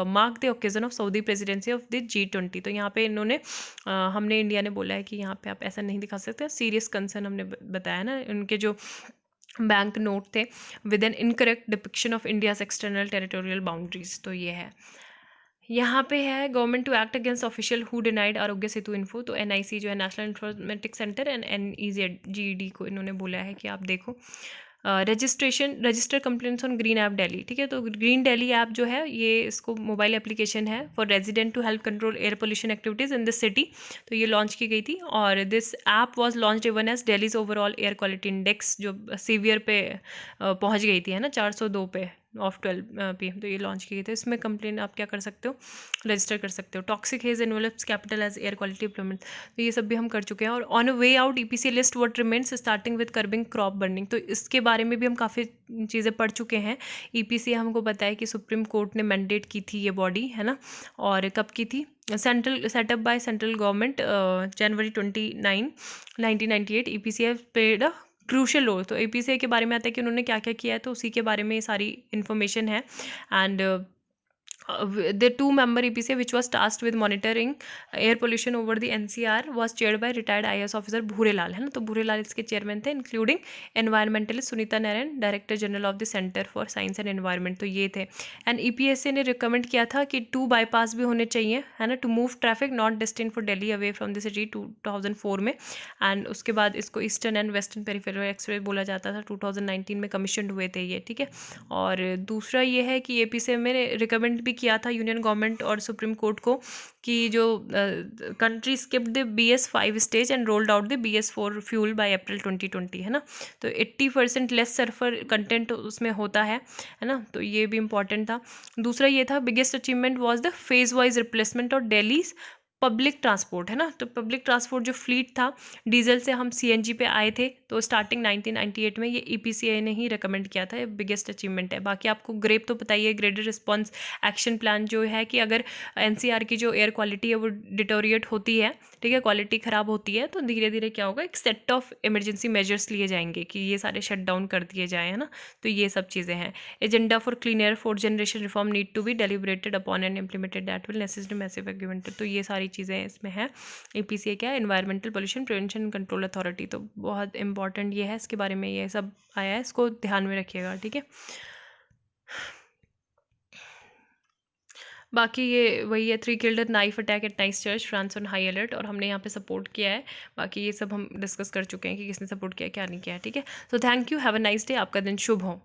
mark the occasion of Saudi presidency of the G20। तो यहाँ पे इन्होंने हमने इंडिया ने बोला है कि यहाँ पे आप ऐसा नहीं दिखा सकते, सीरियस कंसर्न हमने बताया ना। उनके जो बैंक नोट थे with an incorrect depiction of India's external territorial boundaries. तो ये है। यहाँ पे है government to act against official who denied Aarogya Setu info. तो NIC जो है national informatic centre and NEZGD को इन्होंने बोला है कि आप देखो register complaints on green app Delhi. ठीक है, तो ग्रीन दिल्ली ऐप जो है ये इसको मोबाइल एप्लीकेशन है for resident to help control air pollution activities in this city. तो ये लॉन्च की गई थी और this app was launched even as Delhi's overall air quality index जो सीवियर पे पहुंच गई थी, है ना, 402 पे ऑफ 12 PM। तो ये लॉन्च की गई थी। इसमें कंप्लेन आप क्या कर सकते हो, रजिस्टर कर सकते हो। Toxic haze envelops capital as air quality improvement. तो ये सब भी हम कर चुके हैं। और on a way out EPC list what remains starting with curbing crop burning. तो इसके बारे में भी हम काफ़ी चीज़ें पढ़ चुके हैं। EPC हमको पता है कि सुप्रीम कोर्ट ने मैंडेट की थी ये बॉडी, है ना, और कब की थी, setup by central government January 29, 1998। EPC have played a crucial role. तो APCA के बारे में आता है कि उन्होंने क्या क्या किया है, तो उसी के बारे में ये सारी इन्फॉर्मेशन है। And the 2-member EPCA which was tasked with monitoring air pollution over the NCR was chaired by retired IAS officer Bhurelal, है ना। तो भूरेलाल इसके चेयरमैन थे, including environmentalist Sunita Narayan, director general of the centre for science and environment. तो ये थे। And EPSA ने recommend किया था कि 2 बाईपास भी होने चाहिए, है ना, to move traffic not destined for Delhi away from the city 2004 में। एंड उसके बाद इसको eastern and western peripheral express बोला जाता था। 2019 में कमीशन हुए थे ये। ठीक है, और दूसरा ये है कि APCA में रिकमेंड भी किया था यूनियन गवर्नमेंट और सुप्रीम कोर्ट को कि जो country skipped the BS5 stage and rolled out the BS4 fuel by April 2020, है ना। तो 80% लेस सल्फर कंटेंट उसमें होता है ना। तो ये भी इंपॉर्टेंट था। दूसरा ये था biggest achievement was the phase wise replacement of Delhi's public transport, है ना। तो पब्लिक ट्रांसपोर्ट जो फ्लीट था, डीजल से हम CNG पे आए थे। तो स्टार्टिंग 1998 में ये EPCA ने ही रिकमेंड किया था। ये बिगेस्ट अचीवमेंट है। बाकी आपको ग्रेप तो पता ही है, ग्रेडेड रिस्पॉन्स एक्शन प्लान, जो है कि अगर NCR की जो एयर क्वालिटी है वो डिटोरिएट होती है, ठीक है, क्वालिटी ख़राब होती है, तो धीरे धीरे क्या होगा, एक सेट ऑफ इमरजेंसी मेजर्स लिए जाएंगे कि ये सारे शट डाउन कर दिए जाए, है ना। तो ये सब चीज़ें हैं। Agenda for clean air 4th generation reform need to be deliberated upon and implemented that will necessity massive agreement. तो ये सारी चीज़ें इसमें है। EPCA क्या है, environmental pollution prevention and control authority. तो बहुत इंपॉर्टेंट ये है, इसके बारे में ये सब आया है, इसको ध्यान में रखिएगा। ठीक है, बाकी ये वही है, 3 killed at knife attack at nice church, France on high alert. और हमने यहाँ पे सपोर्ट किया है। बाकी ये सब हम डिस्कस कर चुके हैं कि किसने सपोर्ट किया क्या नहीं किया। ठीक है, so thank you, have a nice day, आपका दिन शुभ हो।